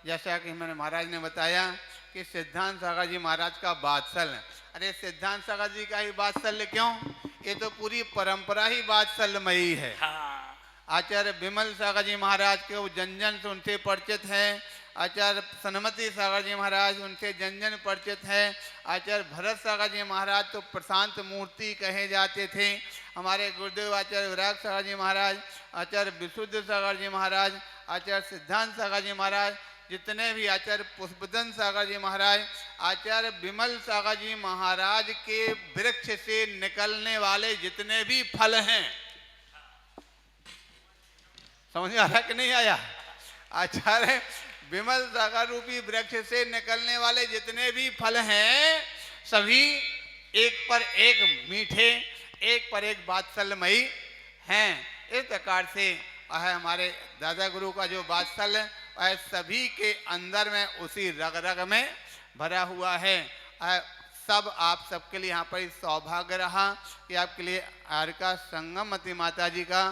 जैसा कि मैंने महाराज ने बताया कि सिद्धांत सागर जी महाराज का वात्सल्य, अरे सिद्धांत सागर जी का ही वात्सल्य क्यों, ये तो पूरी परंपरा ही वात्सल्यमयी है। हाँ। आचार्य विमल सागर जी महाराज के वो जन जन से उनसे परिचित हैं। आचार्य सन्मति सागर जी महाराज उनसे जन जन परिचित है। आचार्य भरत सागर जी महाराज तो प्रशांत मूर्ति कहे जाते थे। हमारे गुरुदेव आचार्य विराग सागर जी महाराज, आचार्य विशुद्ध सागर जी महाराज, आचार्य सिद्धांत सागर जी महाराज, जितने भी आचार्य पुष्पदन सागर जी महाराज, आचार्य विमल सागर जी महाराज के वृक्ष से निकलने वाले जितने भी फल हैं, समझ में आ रहा कि नहीं आया? आचार्य विमल सागर रूपी वृक्ष से निकलने वाले जितने भी फल हैं सभी एक पर एक मीठे, एक पर एक वात्सल्यमयी हैं। इस प्रकार से हमारे दादा गुरु का जो वात्सल्य सभी के अंदर में उसी रग रग में भरा हुआ है। सब आप सबके लिए यहाँ पर सौभाग्य रहा कि आपके लिए आरका संगमती माता जी का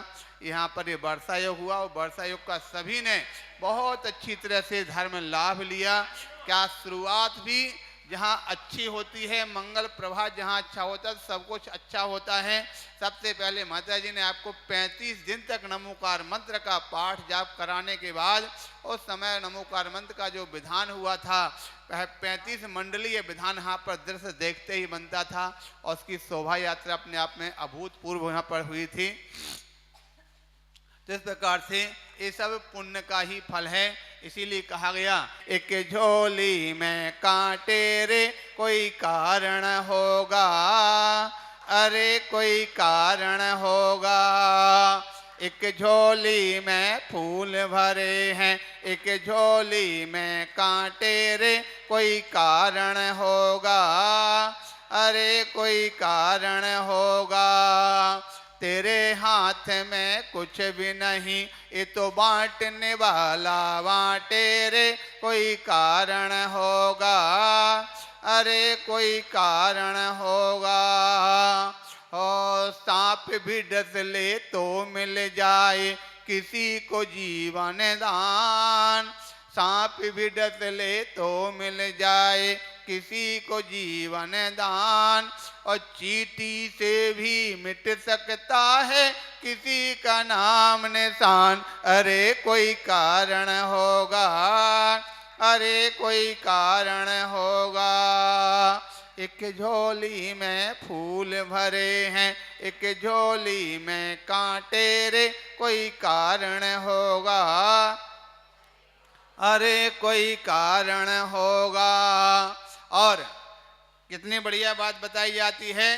यहाँ पर ये वर्षा योग हुआ और वर्षा योग का सभी ने बहुत अच्छी तरह से धर्म लाभ लिया। क्या शुरुआत भी जहाँ अच्छी होती है, मंगल प्रभा जहाँ अच्छा होता है, सब कुछ अच्छा होता है। सबसे पहले माता जी ने आपको 35 दिन तक नमोकार मंत्र का पाठ जाप कराने के बाद उस समय नमोकार मंत्र का जो विधान हुआ था 35 मंडलीय विधान यहाँ पर दृश्य देखते ही बनता था और उसकी शोभा यात्रा अपने आप में अभूतपूर्व यहाँ पर हुई थी। तो इस प्रकार से ये सब पुण्य का ही फल है। इसीलिए कहा गया एक झोली में कांटे रे कोई कारण होगा, अरे कोई कारण होगा। एक झोली में फूल भरे हैं, एक झोली में कांटे रे कोई कारण होगा, अरे कोई कारण होगा। तेरे हाथ में कुछ भी नहीं, ये तो बांटने वाला बांटे रे कोई कारण होगा, अरे कोई कारण होगा। और सांप भी डस ले तो मिल जाए किसी को जीवन दान, सांप भी डस ले तो मिल जाए किसी को जीवन दान। और चींटी से भी मिट सकता है किसी का नाम निशान, अरे कोई कारण होगा, अरे कोई कारण होगा। एक झोली में फूल भरे हैं, एक झोली में कांटे रे कोई कारण होगा, अरे कोई कारण होगा। और कितनी बढ़िया बात बताई जाती है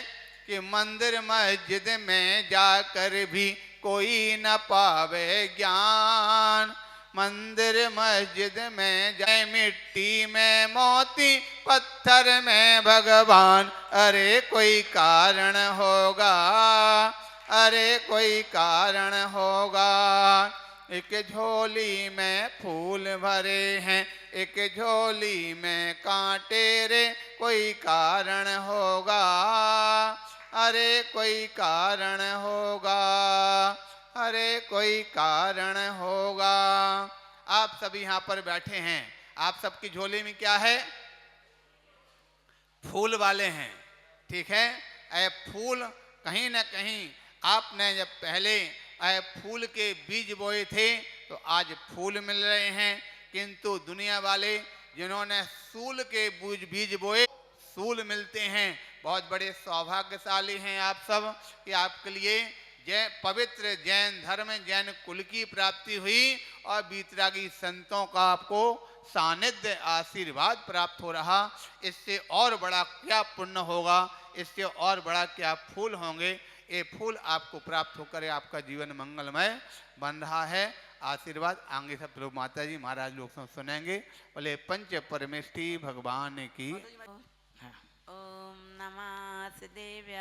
कि मंदिर मस्जिद में जाकर भी कोई न पावे ज्ञान, मंदिर मस्जिद में जाए मिट्टी में मोती पत्थर में भगवान, अरे कोई कारण होगा, अरे कोई कारण होगा। एक झोली में फूल भरे हैं, एक झोली में कांटे रे कोई कारण होगा, अरे कोई कारण होगा, अरे कोई कारण होगा। आप सभी यहाँ पर बैठे हैं, आप सबकी झोली में क्या है? फूल वाले हैं, ठीक है। ऐ फूल कहीं ना कहीं आपने जब पहले फूल के बीज बोए थे तो आज फूल मिल रहे हैं, किंतु दुनिया वाले जिन्होंने सूल के बीज बोए सूल मिलते हैं। बहुत बड़े सौभाग्यशाली हैं आप सब कि आपके लिए पवित्र जैन धर्म जैन कुल की प्राप्ति हुई और बीतरागी संतों का आपको सानिध्य आशीर्वाद प्राप्त हो रहा। इससे और बड़ा क्या पुण्य होगा, इससे और बड़ा क्या फूल होंगे। ये फूल आपको प्राप्त होकर आपका जीवन मंगलमय बन रहा है। आशीर्वाद आगे सब लोग माता जी महाराज लोग सुनेंगे। बोले पंच परमेष्ठी भगवान की। ओम नमः सिद्धेभ्य,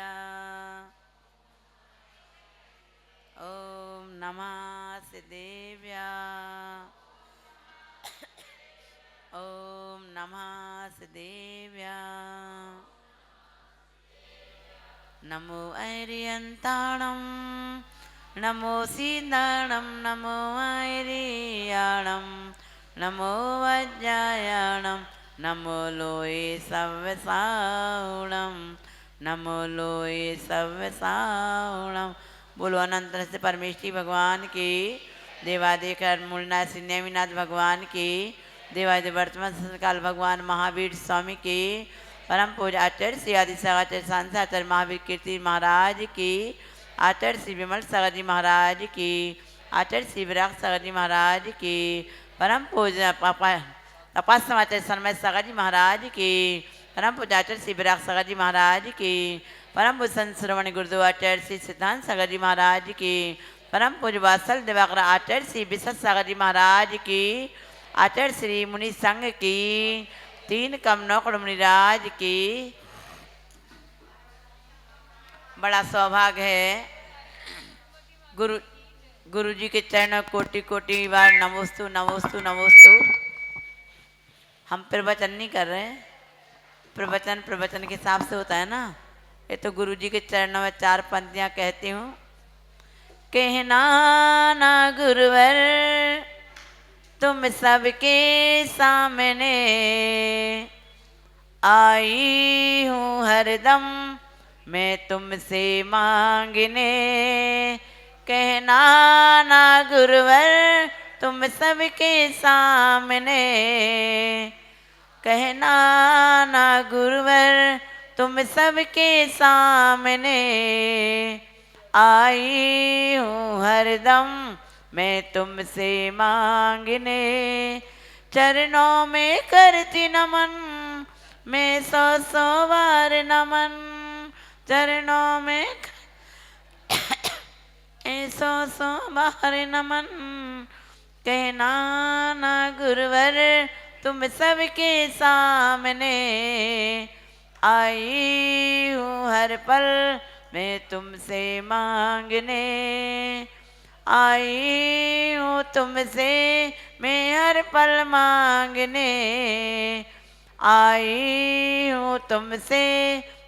ओम नमः सिद्धेभ्य, ओम नमः सिद्धेभ्य। नमो ऐरियन्ताणं, नमो सीताणं, नमो ऐरियाणं, नमो वज्रायणं नमो लोये सव्यसाणं नमो लोये सव्यसाणं। बोलो अनंत से परमेश्वरी भगवान की, देवादिकर मूलनाथ श्री नेमिनाथ भगवान की, देवादि वर्तमान संकाल भगवान महावीर स्वामी की, परम पूज आचार्य श्री आदि सगाचार्य सांसाचार्य महावीर कीर्ति महाराज की, आचार्य श्री विमल सागर जी महाराज की, आचार्य श्री विराग सागर जी महाराज की, परम पूज्य तपास्माचार्य सन्मय सागर जी महाराज की, परम पूज्य आचार्य श्री विराग सागर जी महाराज की, परम पूज्य संत श्रवण गुरुदेव आचार्य श्री सिद्धांत सागर जी महाराज की, परम पूज्य वात्सल दिवाकर आचार्य श्री विशद सागर जी महाराज की, आचार्य श्री मुनि संघ की, तीन कमनोकड़ मुनिराज की। बड़ा सौभाग्य है गुरु जी के चरणों कोटि कोटि बार नमोस्तु नमोस्तु नमोस्तु। हम प्रवचन नहीं कर रहे हैं, प्रवचन के हिसाब से होता है ना। ये तो गुरु जी के चरणों में 4 पंक्तियां कहती हूँ। कहना ना गुरुवर तुम सबके सामने, आई हूँ हरदम मैं तुमसे मांगने। कहना ना गुरुवर तुम सबके सामने, कहना ना गुरुवर तुम सबके सामने, आई हूँ हरदम मैं तुमसे मांगने। चरणों में करती नमन मैं 100 बार नमन, चरणों में 100 बार नमन। कहना ना गुरुवर तुम सबके सामने, आई हूँ हर पल मैं तुमसे मांगने, आई हूँ तुमसे मैं हर पल मांगने, आई हूँ तुमसे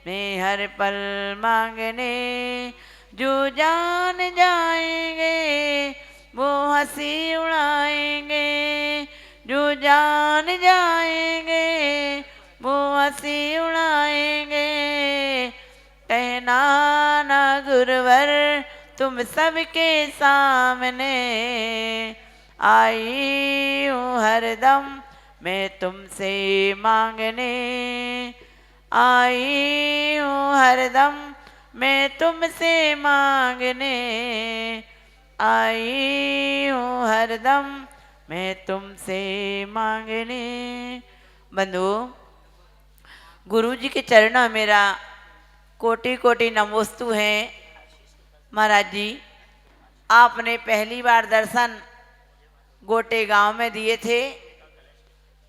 मैं हर पल मांगने। जो जान जाएंगे वो हंसी उड़ाएंगे, जो जान जाएंगे वो हंसी उड़ाएंगे। कहना ना गुरुवर तुम सबके सामने, आई हूँ हरदम मैं तुमसे मांगने, आई हूँ हरदम मैं तुमसे मांगने, आई हूँ हरदम मैं तुमसे मांगने। बंधु, गुरु जी के चरणों मेरा कोटि कोटि नमोस्तु है। महाराज जी, आपने पहली बार दर्शन गोटे गांव में दिए थे,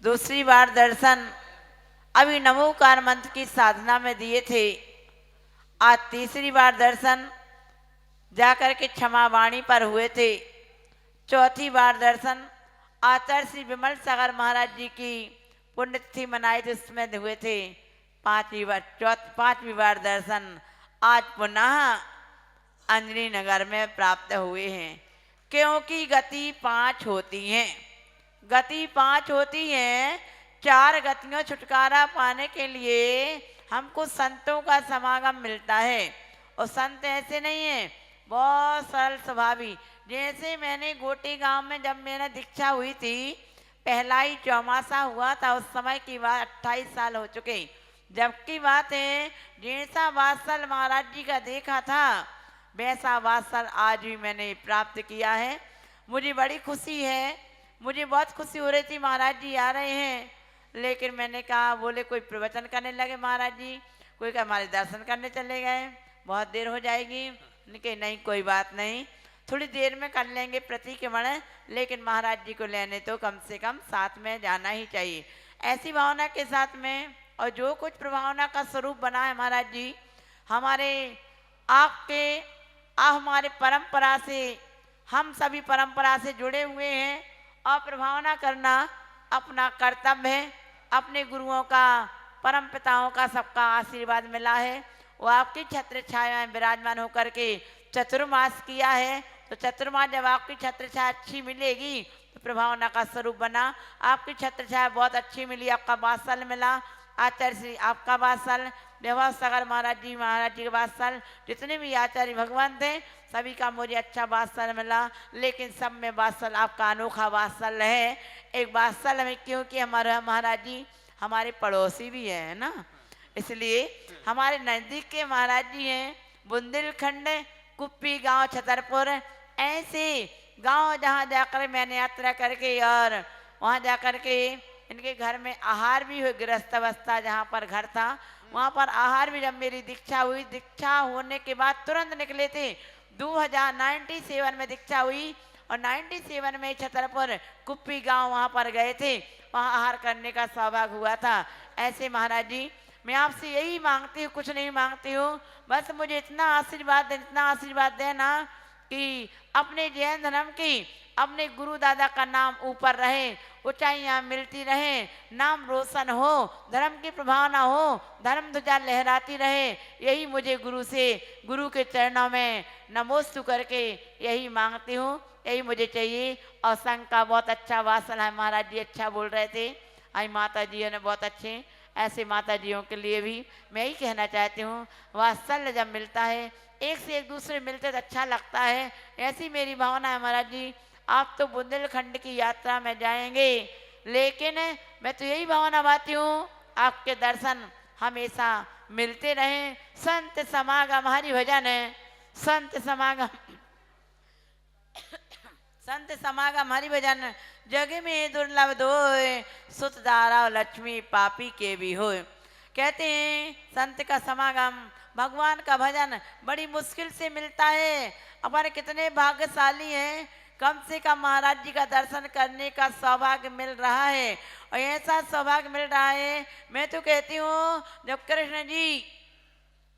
दूसरी बार दर्शन अभी नमोकार मंत्र की साधना में दिए थे, आज तीसरी बार दर्शन जाकर के क्षमा वाणी पर हुए थे, चौथी बार दर्शन आचार्य श्री विमल सागर महाराज जी की पुण्यतिथि मनाई थी उसमें हुए थे, पांचवी बार दर्शन आज पुनः अंजनी नगर में प्राप्त हुए हैं। क्योंकि गति 5 होती हैं, गति 5 होती हैं। 4 गतियों छुटकारा पाने के लिए हमको संतों का समागम मिलता है, और संत ऐसे नहीं है, बहुत सरल स्वभावी। जैसे मैंने गोटी गांव में जब मेरा दीक्षा हुई थी, पहला ही चौमासा हुआ था, उस समय की बात 28 साल हो चुके। जबकि बात है जैसा वात्सल महाराज जी का देखा था वैसा वात्सल आज भी मैंने प्राप्त किया है। मुझे बड़ी खुशी है, मुझे बहुत खुशी हो रही थी महाराज जी आ रहे हैं, लेकिन मैंने कहा बोले कोई प्रवचन करने लगे महाराज जी, कोई का हमारे दर्शन करने चले गए, बहुत देर हो जाएगी। कि नहीं कोई बात नहीं, थोड़ी देर में कर लेंगे प्रतिक्रमण, लेकिन महाराज जी को लेने तो कम से कम साथ में जाना ही चाहिए। ऐसी भावना के साथ में, और जो कुछ प्रभावना का स्वरूप बना है महाराज जी हमारे आपके हमारे परंपरा से, हम सभी परंपरा से जुड़े हुए हैं, और प्रभावना करना अपना कर्तव्य है। अपने गुरुओं का, परम पिताओं का सबका आशीर्वाद मिला है, वो आपकी छत्र छाया में विराजमान होकर के चतुर्मास किया है, तो चतुर्मास जब आपकी छत्र छाया अच्छी मिलेगी प्रभावना का स्वरूप बना। आपकी छत्र छाया बहुत अच्छी मिली, आपका वात्सल्य मिला। आचार्य श्री आपका वात्सल्य, व्यवहार सागर महाराज जी के वात्सल्य, जितने भी आचार्य भगवान थे सभी का मुझे अच्छा वात्सल्य मिला। लेकिन सब में वात्सल्य आपका अनोखा वात्सल्य है। एक वात्सल्य में, क्योंकि हमारे महाराज जी हमारे पड़ोसी भी हैं ना, इसलिए हमारे नज़दीक के महाराज जी हैं। बुंदेलखंड कुप्पी गांव छतरपुर, ऐसे गांव जहां जाकर मैंने यात्रा करके और वहां जाकर के इनके घर में आहार भी हुए। गृहस्थ अवस्था जहाँ पर घर था वहाँ पर आहार भी, जब मेरी दीक्षा हुई, दीक्षा होने के बाद तुरंत निकले थे। 2097 में दीक्षा हुई और 97 में छतरपुर कुप्पी गांव वहाँ पर गए थे, वहाँ आहार करने का सौभाग्य हुआ था। ऐसे महाराज जी मैं आपसे यही मांगती हूँ, कुछ नहीं मांगती हूँ, बस मुझे इतना आशीर्वाद देना कि अपने जैन धर्म की, अपने गुरु दादा का नाम ऊपर रहे, ऊंचाइयां मिलती रहे, नाम रोशन हो, धर्म की प्रभावना हो, धर्म ध्वजा लहराती रहे। यही मुझे गुरु के चरणों में नमोस्तु करके यही मांगती हूँ, यही मुझे चाहिए। और संघ का बहुत अच्छा वासन है, महाराज जी अच्छा बोल रहे थे, आई माता जी ने बहुत अच्छे। ऐसे माता जियों के लिए भी मैं ही कहना चाहती हूँ, वात्सल्य जब मिलता है, एक से एक दूसरे मिलते तो अच्छा लगता है। ऐसी मेरी भावना है महाराज जी। आप तो बुंदेलखंड की यात्रा में जाएंगे, लेकिन मैं तो यही भावना बाती हूँ आपके दर्शन हमेशा मिलते रहें। संत समागम हरि भजन है, संत समागम हरि भजन, जग में दुर्लभ दोय, सुत दारा लक्ष्मी पापी के भी होय। कहते हैं संत का समागम, भगवान का भजन बड़ी मुश्किल से मिलता है। हमारे कितने भाग्यशाली हैं, कम से कम महाराज जी का दर्शन करने का सौभाग्य मिल रहा है। और ऐसा सौभाग्य मिल रहा है, मैं तो कहती हूँ, जब कृष्ण जी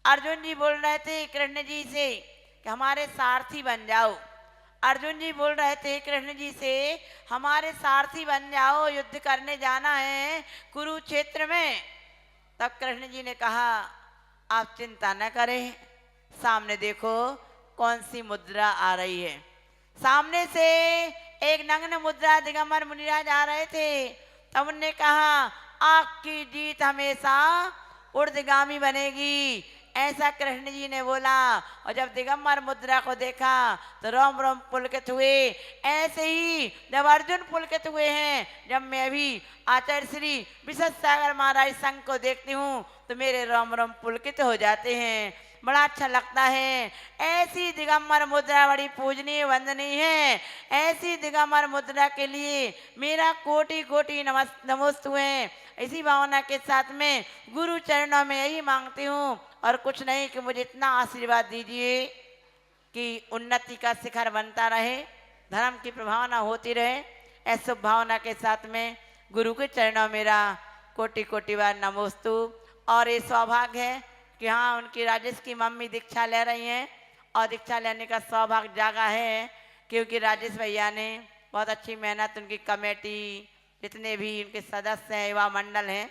अर्जुन जी बोल रहे थे कृष्ण जी से कि हमारे सारथी बन जाओ, अर्जुन जी बोल रहे थे कृष्ण जी से हमारे सारथी बन जाओ, युद्ध करने जाना है कुरुक्षेत्र में। तब कृष्ण जी ने कहा आप चिंता न करें, सामने देखो कौन सी मुद्रा आ रही है। सामने से एक नग्न मुद्रा दिगंबर मुनिराज आ रहे थे। तब उनने कहा आपकी जीत हमेशा ऊर्ध्वगामी बनेगी, ऐसा कृष्ण जी ने बोला। और जब दिगंबर मुद्रा को देखा तो रोम रोम पुलकित हुए। ऐसे ही जब अर्जुन पुलकित हुए हैं, जब मैं अभी आचार्य श्री विशद सागर महाराज संघ को देखती हूँ तो मेरे रोम रोम पुलकित हो जाते हैं, बड़ा अच्छा लगता है। ऐसी दिगंबर मुद्रा बड़ी पूजनीय वंदनीय है। ऐसी दिगंबर मुद्रा के लिए मेरा कोटि कोटि नमोस्तु है। इसी भावना के साथ में गुरु चरणों में यही मांगती हूँ और कुछ नहीं कि मुझे इतना आशीर्वाद दीजिए कि उन्नति का शिखर बनता रहे, धर्म की प्रभावना होती रहे। ऐसी भावना के साथ में गुरु के चरणों मेरा कोटि कोटि बार नमोस्तु। और ये सौभाग्य है कि हाँ उनकी राजेश की मम्मी दीक्षा ले रही हैं और दीक्षा लेने का सौभाग्य जागा है, क्योंकि राजेश भैया ने बहुत अच्छी मेहनत, उनकी कमेटी जितने भी उनके सदस्य हैं, युवा मंडल हैं,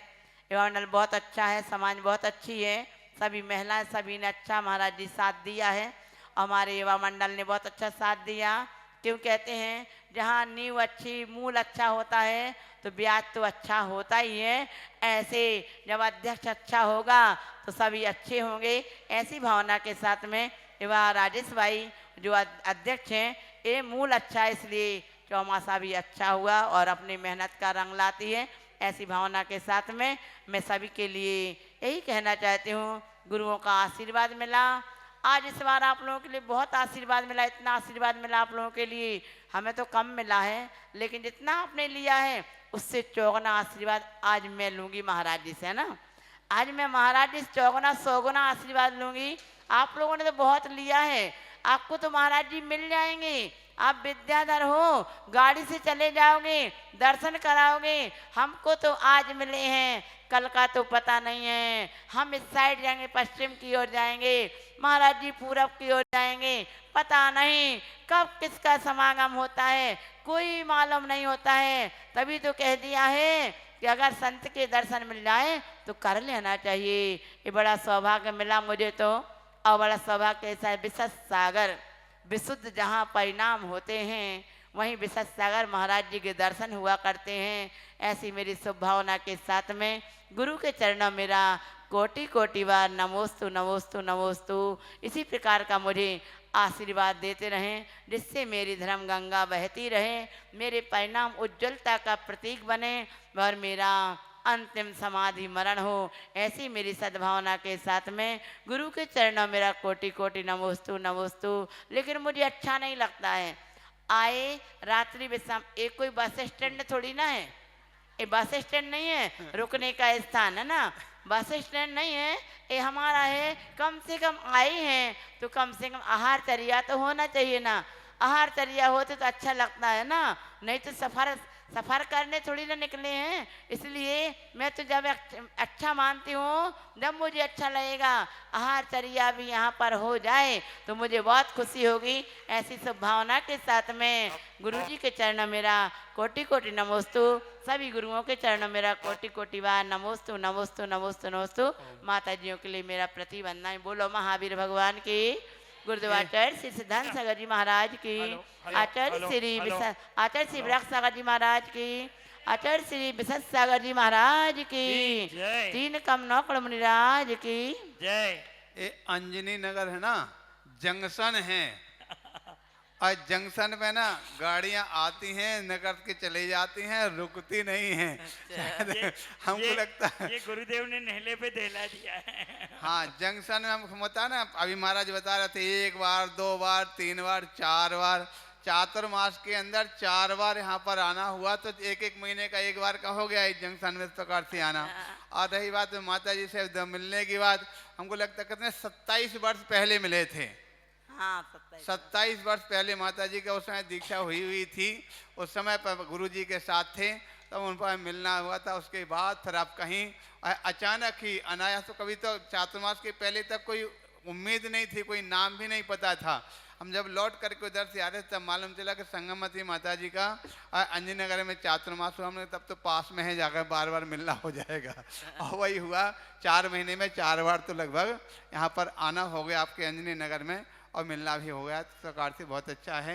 युवा मंडल बहुत अच्छा है, समाज बहुत अच्छी है, सभी महिलाएं सभी ने अच्छा महाराज जी साथ दिया है। हमारे युवा मंडल ने बहुत अच्छा साथ दिया। क्यों कहते हैं जहाँ नींव अच्छी मूल अच्छा होता है तो ब्याज तो अच्छा होता ही है। ऐसे जब अध्यक्ष अच्छा होगा तो सभी अच्छे होंगे। ऐसी भावना के साथ में युवा राजेश भाई जो अध्यक्ष हैं, ये मूल अच्छा है, इसलिए चौमासा भी अच्छा हुआ और अपनी मेहनत का रंग लाती है। ऐसी भावना के साथ में मैं सभी के लिए यही कहना चाहती हूँ, गुरुओं का आशीर्वाद मिला। आज इस बार आप लोगों के लिए बहुत आशीर्वाद मिला, इतना आशीर्वाद मिला आप लोगों के लिए, हमें तो कम मिला है, लेकिन जितना आपने लिया है उससे चौगुना आशीर्वाद आज मैं लूँगी महाराज जी से, है ना। आज मैं महाराज जी से चौगुना सौगुना आशीर्वाद लूँगी। आप लोगों ने तो बहुत लिया है, आपको तो महाराज जी मिल जाएंगे। आप विद्याधर हो, गाड़ी से चले जाओगे, दर्शन कराओगे। हमको तो आज मिले हैं, कल का तो पता नहीं है। हम इस साइड जाएंगे, पश्चिम की ओर जाएंगे, महाराज जी पूरब की ओर जाएंगे, पता नहीं कब किसका समागम होता है, कोई मालूम नहीं होता है। तभी तो कह दिया है कि अगर संत के दर्शन मिल जाए तो कर लेना चाहिए। ये बड़ा सौभाग्य मिला मुझे तो, और बड़ा सौभाग्य ऐसा है, विशद सागर विशुद्ध जहाँ परिणाम होते हैं वहीं विशद सागर महाराज जी के दर्शन हुआ करते हैं। ऐसी मेरी शुभ भावना के साथ में गुरु के चरणों मेरा कोटि कोटि बार नमोस्तु नमोस्तु नमोस्तु। इसी प्रकार का मुझे आशीर्वाद देते रहें, जिससे मेरी धर्म गंगा बहती रहे, मेरे परिणाम उज्ज्वलता का प्रतीक बने और मेरा अंतिम समाधि मरण हो। ऐसी मेरी सद्भावना के साथ में गुरु के चरणों मेरा कोटि कोटि नमोस्तु नमोस्तु। लेकिन मुझे अच्छा नहीं लगता है, आए रात्रि विश्राम, एक कोई बस स्टैंड थोड़ी ना है, ये बस स्टैंड नहीं है, रुकने का स्थान है ना, बस स्टैंड नहीं है, ये हमारा है। कम से कम आए हैं तो कम से कम आहार चर्या तो होना चाहिए ना, आहार चर्या होते तो अच्छा लगता है ना, नहीं तो सफर करने थोड़ी ना निकले हैं। इसलिए मैं तो जब अच्छा मानती हूँ, जब मुझे अच्छा लगेगा, आहार चर्या भी यहाँ पर हो जाए तो मुझे बहुत खुशी होगी। ऐसी शुभ भावना के साथ में गुरुजी के चरण मेरा कोटि कोटि नमोस्तु। सभी गुरुओं के चरणों मेरा कोटि कोटि बार नमोस्तु नमोस्तु नमोस्तु नमोस्तु। माता जियों के लिए मेरा प्रतिवंदना। बोलो महावीर भगवान की, गुरुदेव आचार्य श्री सिद्धांत सागर जी महाराज की, आचार्य श्री वृक्ष सागर जी महाराज की, आचार्य श्री विशद सागर जी महाराज की, तीन कम नौकड़ मुनिराज की जय। ये अंजनी नगर है ना, जंक्शन है, और जंक्शन पे ना गाड़ियां आती हैं, नगर के चले जाती हैं, रुकती नहीं हैं। हमको लगता है ये गुरुदेव ने नेहले पे देला दिया है। हाँ, जंक्शन में हम बता ना, अभी महाराज बता रहे थे, एक बार, दो बार, तीन बार, चार बार, चातुर्मास के अंदर 4 बार यहाँ पर आना हुआ, तो एक एक महीने का एक बार का हो गया इस जंक्शन में इस प्रकार से आना। और रही बात माता जी से मिलने की बात, हमको लगता है कितने 27 वर्ष पहले मिले थे। हाँ, 27 वर्ष पहले माता जी का उस समय दीक्षा हुई थी, उस समय पर गुरु जी के साथ थे, तब उन पर मिलना हुआ था। उसके बाद फिर आप कहीं अचानक ही अनायास, तो कभी तो चातुर्मास के पहले तक कोई उम्मीद नहीं थी, कोई नाम भी नहीं पता था। हम जब लौट करके उधर से आ रहे तब मालूम चला कि संगमती माता जी का अंजनी नगर में चातुर्मास हुआ। हमने तब तो पास में है, जाकर बार बार मिलना हो जाएगा। और वही हुआ, 4 महीने में 4 बार तो लगभग यहाँ पर आना हो गया आपके अंजनी नगर में, और मिलना भी हो गया। इस प्रकार से बहुत अच्छा है।